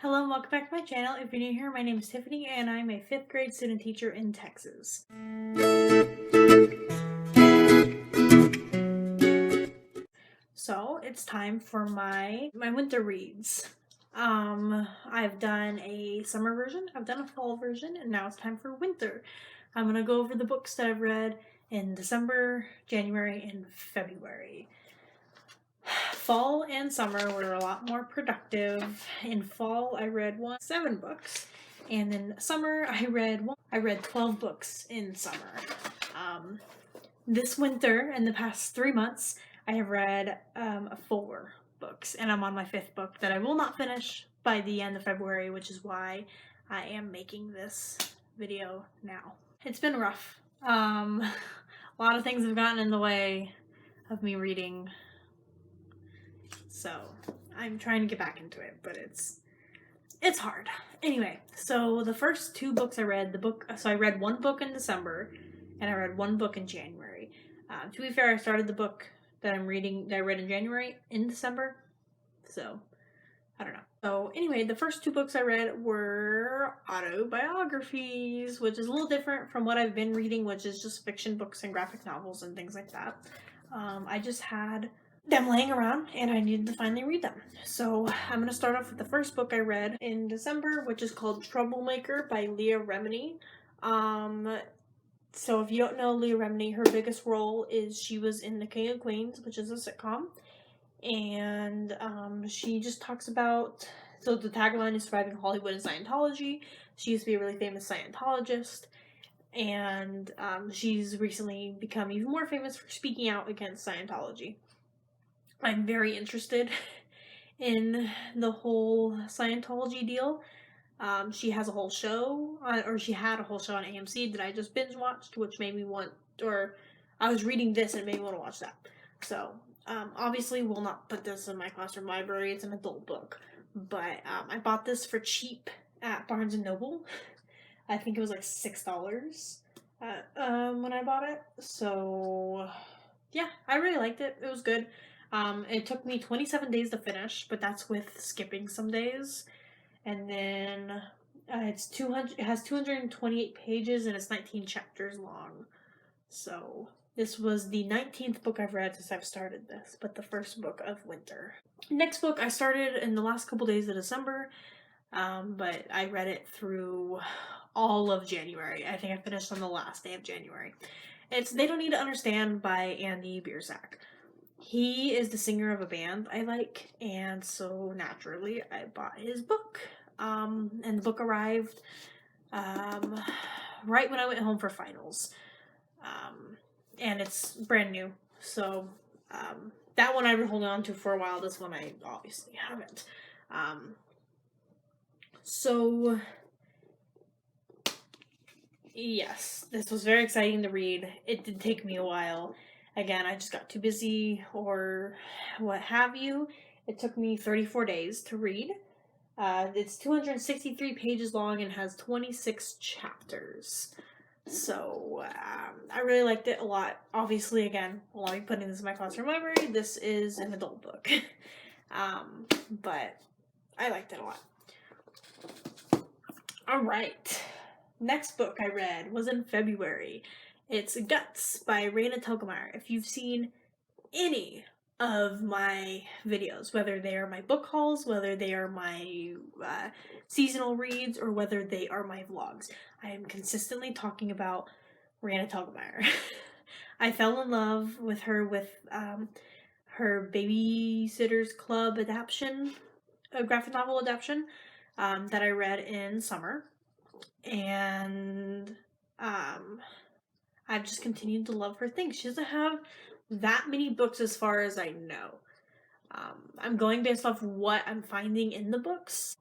Hello and welcome back to my channel. If you're new here, my name is Tiffany and I'm a 5th grade student teacher in Texas. So it's time for my winter reads. I've done a summer version, I've done a fall version, and now it's time for winter. I'm going to go over the books that I've read in December, January, and February. Fall and summer were a lot more productive. In fall, I read 7 books, and in summer, I read 12 books in summer. This winter, in the past 3 months, I have read 4 books, and I'm on my 5th book that I will not finish by the end of February, which is why I am making this video now. It's been rough. A lot of things have gotten in the way of me reading. So I'm trying to get back into it, but it's hard. Anyway, so the first 2 books I read, so I read 1 book in December, and I read 1 book in January. To be fair, I started the book that I read in January in December, so I don't know. So anyway, the first 2 books I read were autobiographies, which is a little different from what I've been reading, which is just fiction books and graphic novels and things like that. I just had them laying around and I needed to finally read them. So I'm going to start off with the first book I read in December, which is called Troublemaker by Leah Remini. So if you don't know Leah Remini, her biggest role is she was in The King of Queens, which is a sitcom. And she just talks about, so the tagline is Surviving Hollywood and Scientology. She used to be a really famous Scientologist. And she's recently become even more famous for speaking out against Scientology. I'm very interested in the whole Scientology deal. She has a whole show, or she had a whole show on AMC that I just binge watched, which made me want, or I was reading this and it made me want to watch that. So, obviously we'll not put this in my classroom library, it's an adult book, but I bought this for cheap at Barnes & Noble. I think it was like $6 when I bought it, so yeah, I really liked it. It was good. It took me 27 days to finish, but that's with skipping some days. And then it has 228 pages and it's 19 chapters long. So this was the 19th book I've read since I've started this, but the first book of winter. Next book I started in the last couple days of December, but I read it through all of January. I think I finished on the last day of January. It's They Don't Need to Understand by Andy Biersack. He is the singer of a band I like, and so naturally I bought his book. And the book arrived right when I went home for finals. And it's brand new, so that one I've been holding on to for a while. This one I obviously haven't. So yes, this was very exciting to read. It did take me a while. Again, I just got too busy or what have you. It took me 34 days to read. It's 263 pages long and has 26 chapters. So, I really liked it a lot. Obviously, again, while I'm putting this in my classroom library, this is an adult book. But I liked it a lot. Alright. Next book I read was in February. It's Guts by Raina Telgemeier. If you've seen any of my videos, whether they are my book hauls, whether they are my seasonal reads, or whether they are my vlogs, I am consistently talking about Raina Telgemeier. I fell in love with her with her Babysitter's Club adaptation, a graphic novel adaptation that I read in summer, and I've just continued to love her things. She doesn't have that many books as far as I know. I'm going based off what I'm finding in the books.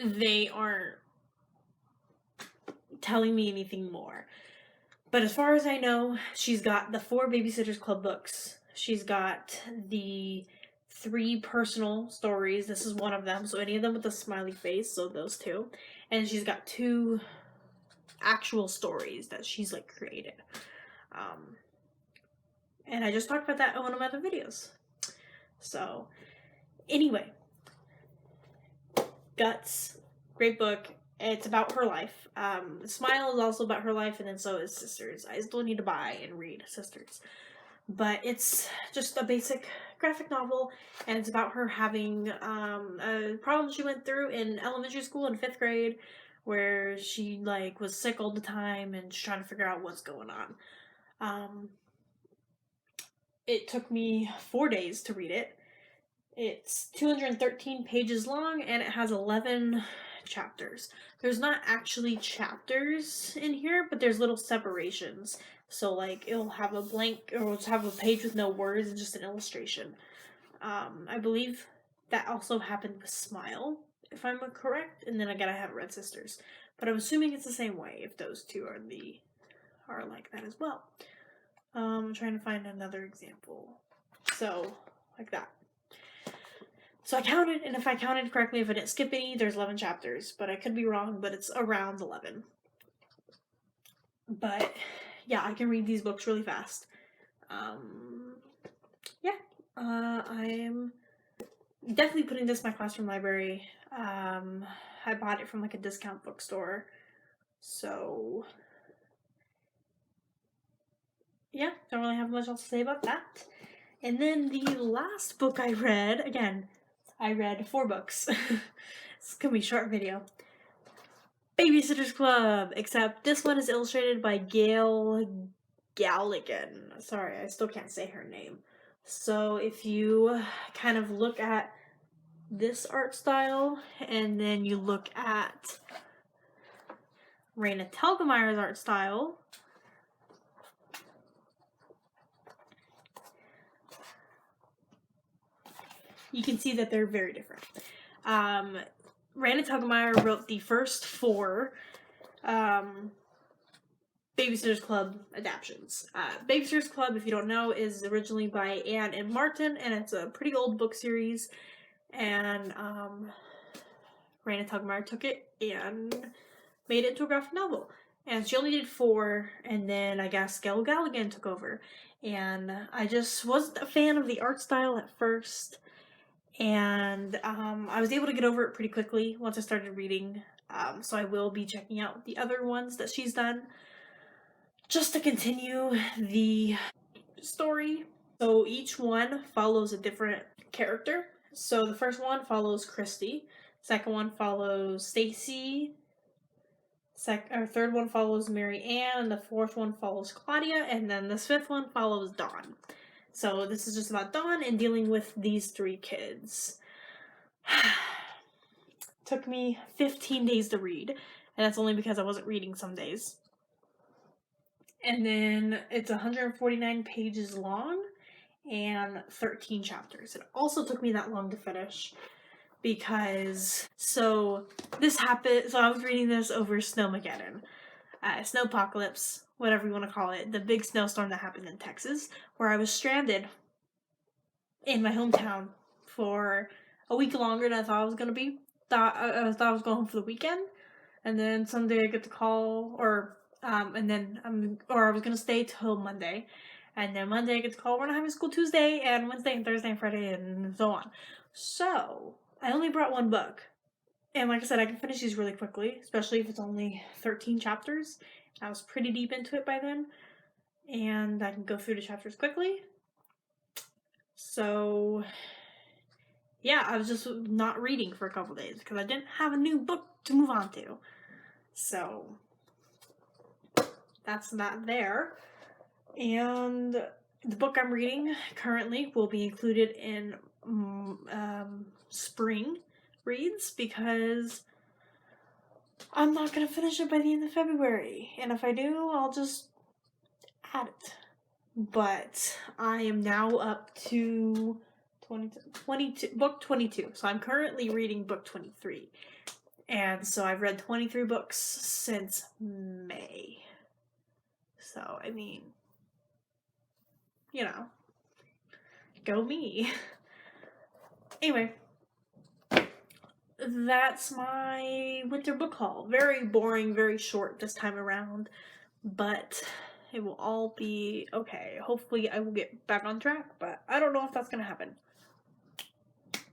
They aren't telling me anything more. But as far as I know, she's got the 4 Babysitter's Club books. She's got the 3 personal stories. This is one of them. So any of them with a smiley face, so those 2. And she's got 2 actual stories that she's like created. And I just talked about that in one of my other videos. So, anyway, Guts Great book. It's about her life. Smile is also about her life, and then so is Sisters. I still need to buy and read Sisters. But it's just a basic graphic novel, and it's about her having a problem she went through in elementary school in 5th grade, where she like was sick all the time and she's trying to figure out what's going on. It took me 4 days to read it. It's 213 pages long and it has 11 chapters. There's not actually chapters in here, but there's little separations. So, like, it'll have a blank, or it'll have a page with no words and just an illustration. I believe that also happened with Smile, if I'm correct. And then again, I haven't read Sisters, but I'm assuming it's the same way if those two are like that as well. I'm trying to find another example. So, like that. So I counted, and if I counted correctly, if I didn't skip any, there's 11 chapters. But I could be wrong, but it's around 11. But, yeah, I can read these books really fast. I am definitely putting this in my classroom library. I bought it from, like, a discount bookstore. So, yeah, don't really have much else to say about that. And then the last book I read, again, I read 4 books. It's gonna be a short video. Babysitter's Club, except this one is illustrated by Gail Galligan. Sorry, I still can't say her name. So if you kind of look at this art style, and then you look at Raina Telgemeier's art style, you can see that they're very different. Raina Telgemeier wrote the first 4 Babysitter's Club adaptations. Babysitter's Club, if you don't know, is originally by Anne and Martin, and it's a pretty old book series. And Raina Telgemeier took it and made it into a graphic novel. And she only did 4, and then I guess Gail Galligan took over. And I just wasn't a fan of the art style at first. And I was able to get over it pretty quickly once I started reading. So I will be checking out the other ones that she's done just to continue the story. So each one follows a different character. So the first one follows Christy. Second one follows Stacy. Third one follows Mary Ann. The fourth one follows Claudia. And then the 5th one follows Dawn. So this is just about Dawn and dealing with these 3 kids. Took me 15 days to read, and that's only because I wasn't reading some days. And then it's 149 pages long and 13 chapters. It also took me that long to finish because this happened. So I was reading this over Snowmageddon, Snowpocalypse, whatever you want to call it, the big snowstorm that happened in Texas, where I was stranded in my hometown for a week longer than I thought I was going to be. I thought I was going home for the weekend, and then Sunday I get the call, or I was gonna stay till Monday, and then Monday I get the call we're not having school Tuesday and Wednesday and Thursday and Friday and so on. So I only brought 1 book, and like I said, I can finish these really quickly, especially if it's only 13 chapters. I was pretty deep into it by then, and I can go through the chapters quickly. So yeah, I was just not reading for a couple days because I didn't have a new book to move on to. So that's that there. And the book I'm reading currently will be included in spring reads because I'm not going to finish it by the end of February. And if I do, I'll just add it. But I am now up to 22, book 22. So I'm currently reading book 23. And so I've read 23 books since May. So, I mean, you know, go me. Anyway, that's my winter book haul. Very boring, very short this time around, but it will all be okay. Hopefully I will get back on track, but I don't know if that's gonna happen.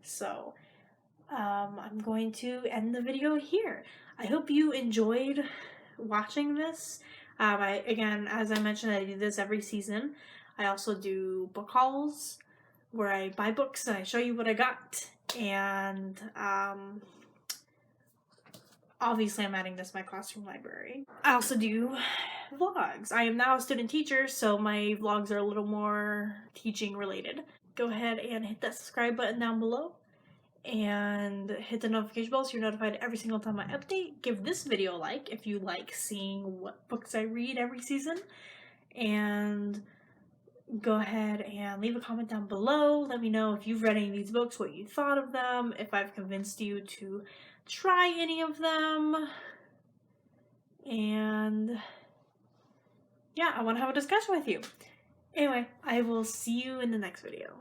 So, I'm going to end the video here. I hope you enjoyed watching this. Again, as I mentioned, I do this every season. I also do book hauls where I buy books and I show you what I got. And obviously I'm adding this to my classroom library. I also do vlogs. I am now a student teacher, so my vlogs are a little more teaching related. Go ahead and hit that subscribe button down below and hit the notification bell so you're notified every single time I update. Give this video a like if you like seeing what books I read every season. And go ahead and leave a comment down below. Let me know if you've read any of these books, what you thought of them, if I've convinced you to try any of them. And yeah, I want to have a discussion with you. Anyway, I will see you in the next video.